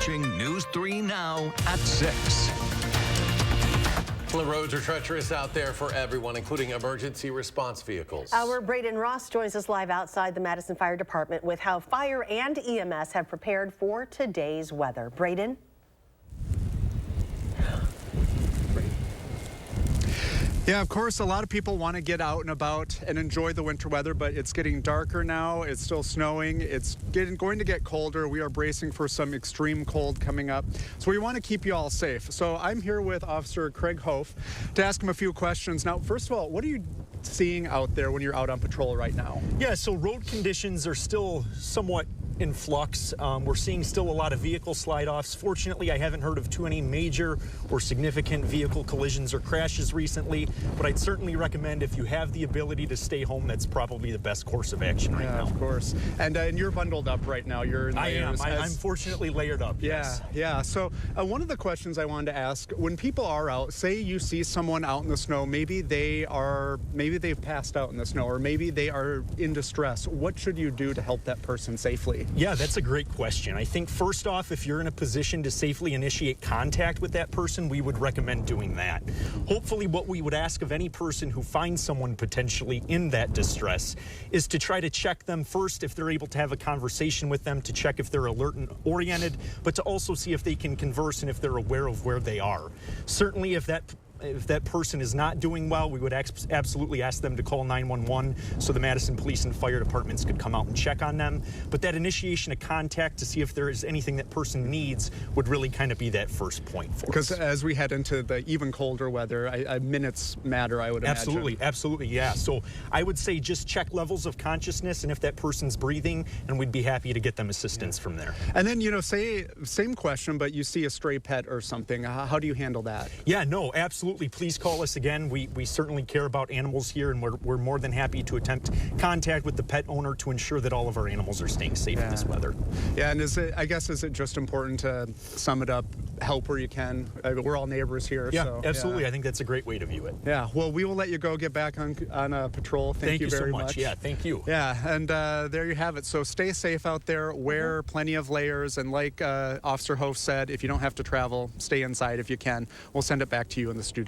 watching News 3 Now at 6. The roads are treacherous out there for everyone, including emergency response vehicles. Our Braden Ross joins us live outside the Madison Fire Department with how fire and EMS have prepared for today's weather. Braden? Yeah, of course, a lot of people want to get out and about and enjoy the winter weather, but it's getting darker now. It's still snowing. It's going to get colder. We are bracing for some extreme cold coming up. So we want to keep you all safe. So I'm here with Officer Craig Hof to ask him a few questions. Now, first of all, what are you seeing out there when you're out on patrol right now? Yeah, so road conditions are still somewhat in flux. We're seeing still a lot of vehicle slide-offs. Fortunately, I haven't heard of too many major or significant vehicle collisions or crashes recently, but I'd certainly recommend if you have the ability to stay home, that's probably the best course of action right now. Of course. And you're bundled up right now. You're in layers. I'm fortunately layered up, yes. Yeah. So one of the questions I wanted to ask, when people are out, say you see someone out in the snow, maybe they've passed out in the snow, or maybe they are in distress. What should you do to help that person safely? Yeah, that's a great question. I think first off, if you're in a position to safely initiate contact with that person, we would recommend doing that. Hopefully what we would ask of any person who finds someone potentially in that distress is to try to check them first if they're able to have a conversation with them, to check if they're alert and oriented, but to also see if they can converse and if they're aware of where they are. Certainly if that person is not doing well, we would absolutely ask them to call 911 so the Madison Police and Fire Departments could come out and check on them. But that initiation of contact to see if there is anything that person needs would really kind of be that first point for us. Because as we head into the even colder weather, minutes matter, I would imagine. Absolutely, yeah. So I would say just check levels of consciousness and if that person's breathing, and we'd be happy to get them assistance from there. And then, say, same question, but you see a stray pet or something. How do you handle that? Yeah, no, absolutely. Please call us again. We certainly care about animals here, and we're more than happy to attempt contact with the pet owner to ensure that all of our animals are staying safe in this weather. Yeah, and is it just important to sum it up, help where you can? We're all neighbors here. Yeah, so, absolutely. Yeah. I think that's a great way to view it. Yeah, well, we will let you go get back on patrol. Thank you very so much. Yeah, thank you. Yeah, and there you have it. So stay safe out there, wear plenty of layers, and like Officer Hof said, if you don't have to travel, stay inside if you can. We'll send it back to you in the studio.